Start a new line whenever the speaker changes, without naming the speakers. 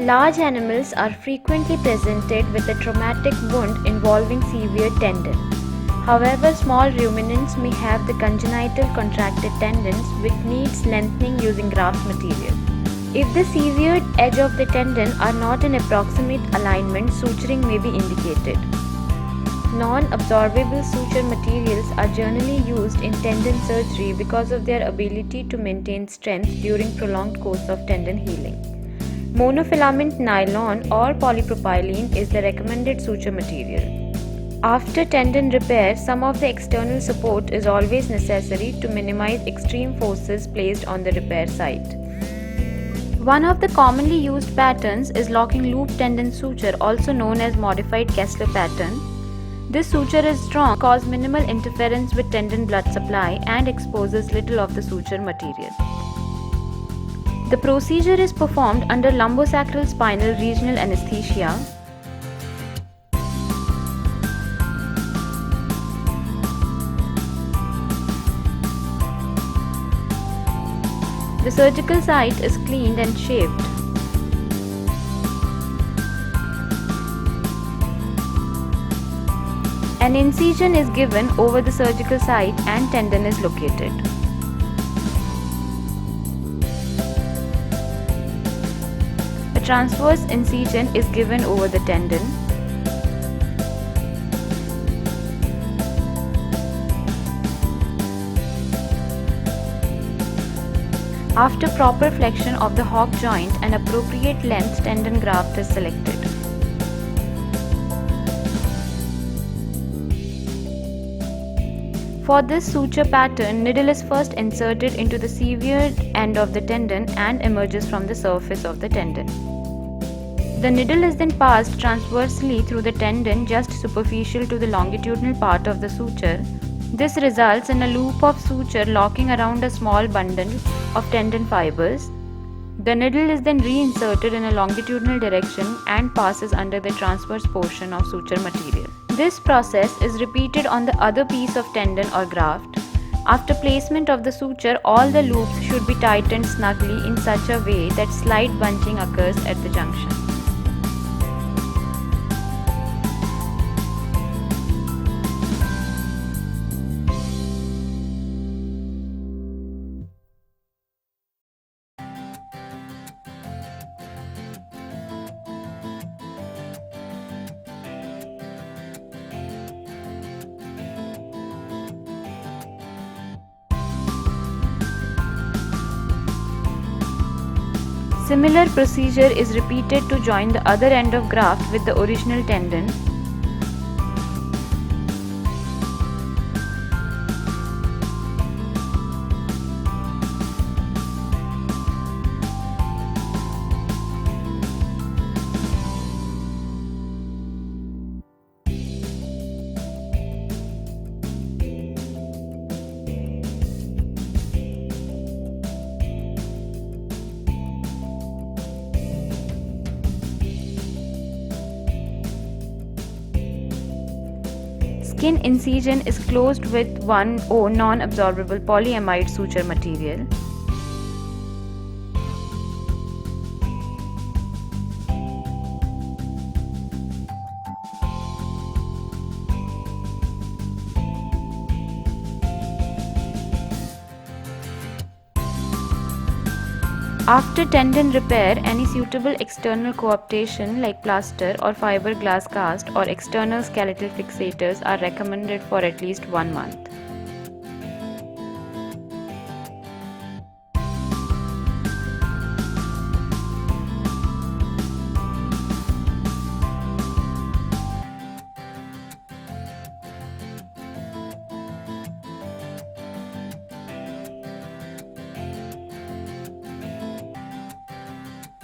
Large animals are frequently presented with a traumatic wound involving severe tendon. However, small ruminants may have the congenital contracted tendons which needs lengthening using graft material. If the severed edge of the tendon are not in approximate alignment, suturing may be indicated. Non-absorbable suture materials are generally used in tendon surgery because of their ability to maintain strength during prolonged course of tendon healing. Monofilament nylon or polypropylene is the recommended suture material. After tendon repair, some of the external support is always necessary to minimize extreme forces placed on the repair site. One of the commonly used patterns is locking loop tendon suture, also known as modified Kessler pattern. This suture is strong, causes minimal interference with tendon blood supply and exposes little of the suture material. The procedure is performed under lumbosacral spinal regional anesthesia. The surgical site is cleaned and shaved. An incision is given over the surgical site and tendon is located. A transverse incision is given over the tendon. After proper flexion of the hock joint, an appropriate length tendon graft is selected. For this suture pattern, needle is first inserted into the severed end of the tendon and emerges from the surface of the tendon. The needle is then passed transversely through the tendon just superficial to the longitudinal part of the suture. This results in a loop of suture locking around a small bundle of tendon fibers. The needle is then reinserted in a longitudinal direction and passes under the transverse portion of suture material. This process is repeated on the other piece of tendon or graft. After placement of the suture, all the loops should be tightened snugly in such a way that slight bunching occurs at the junction. Similar procedure is repeated to join the other end of graft with the original tendon. Skin incision is closed with 1O non-absorbable polyamide suture material. After tendon repair, any suitable external coaptation like plaster or fiberglass cast or external skeletal fixators are recommended for at least 1 month.